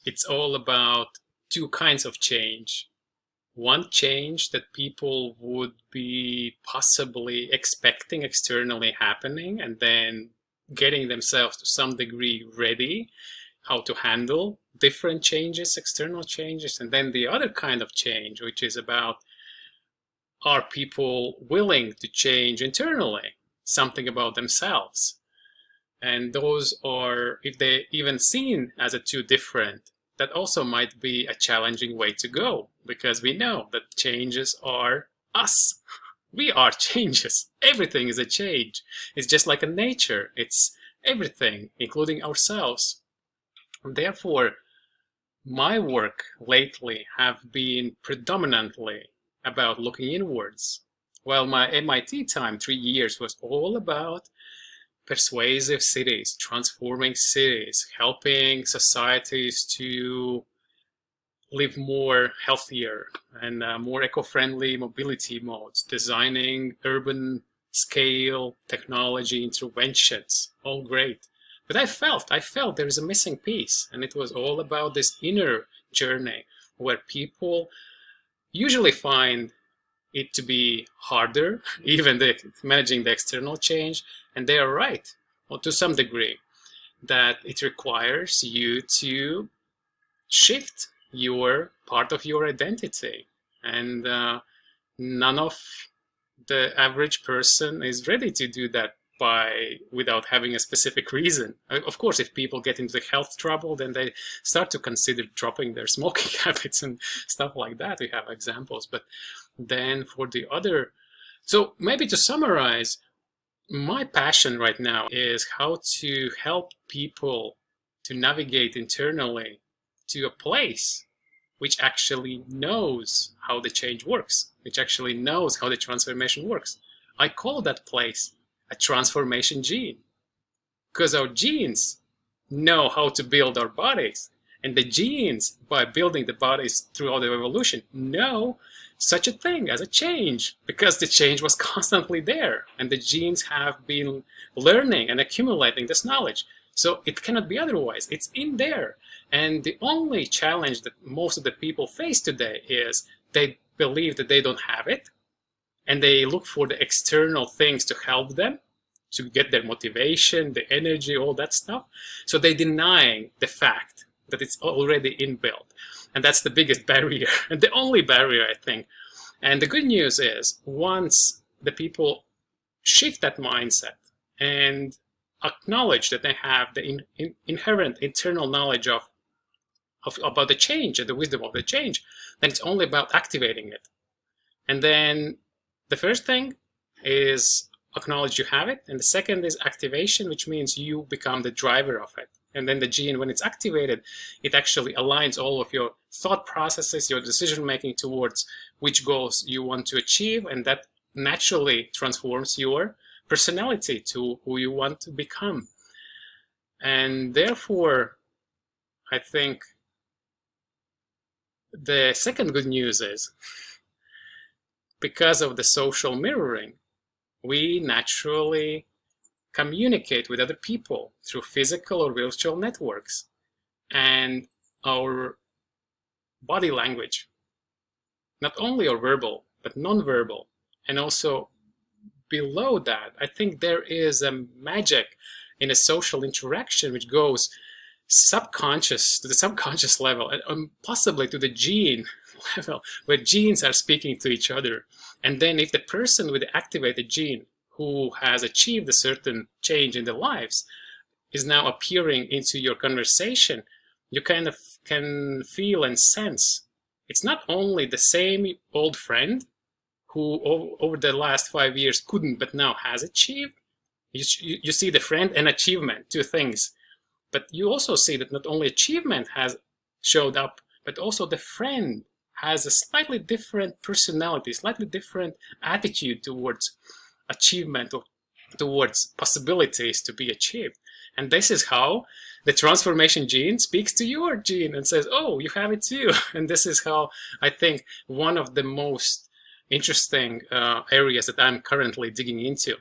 it's all about two kinds of change. One change that people would be possibly expecting externally happening and then getting themselves to some degree ready how to handle different changes, external changes. And then the other kind of change, which is about, are people willing to change internally something about themselves? And those are, if they're even seen as a two different, that also might be a challenging way to go, because we know that changes are us. We are changes. Everything is a change. It's just like a nature. It's everything, including ourselves. Therefore, my work lately have been predominantly about looking inwards. While my MIT time, 3 years, was all about persuasive cities, transforming cities, helping societies to live more healthier and more eco-friendly mobility modes, designing urban scale technology interventions, all great. But I felt there is a missing piece, and it was all about this inner journey where people usually find it to be harder, even managing the external change. And they are right, well, to some degree, that it requires you to shift your part of your identity. And none of the average person is ready to do that without having a specific reason. Of course, if people get into health trouble, then they start to consider dropping their smoking habits and stuff like that. We have examples. But then for the other, so maybe to summarize, my passion right now is how to help people to navigate internally to a place which actually knows how the change works, which actually knows how the transformation works. I call that place a transformation gene, because our genes know how to build our bodies, and the genes, by building the bodies throughout the evolution, know such a thing as a change, because the change was constantly there, and the genes have been learning and accumulating this knowledge. So it cannot be otherwise. It's in there. And the only challenge that most of the people face today is they believe that they don't have it, and they look for the external things to help them to get their motivation, the energy, all that stuff. So they're denying the fact that it's already inbuilt. And that's the biggest barrier, and the only barrier, I think. And the good news is, once the people shift that mindset and acknowledge that they have the inherent internal knowledge about the change and the wisdom of the change, then it's only about activating it. And then the first thing is acknowledge you have it, and the second is activation, which means you become the driver of it. And then the gene, when it's activated, it actually aligns all of your thought processes, your decision making towards which goals you want to achieve, and that naturally transforms your personality to who you want to become. And therefore, I think the second good news is, because of the social mirroring, we naturally communicate with other people through physical or virtual networks. And our body language, not only our verbal, but non-verbal, and also below that, I think there is a magic in a social interaction which goes subconscious to the subconscious level, and possibly to the gene level, where genes are speaking to each other. And then if the person with the activated gene who has achieved a certain change in their lives is now appearing into your conversation, you kind of can feel and sense it's not only the same old friend who over the last 5 years couldn't but now has achieved. You see the friend and achievement, two things. But you also see that not only achievement has showed up, but also the friend has a slightly different personality, slightly different attitude towards achievement, or towards possibilities to be achieved. And this is how the transformation gene speaks to your gene and says, oh, you have it too. And this is how I think one of the most interesting areas that I'm currently digging into.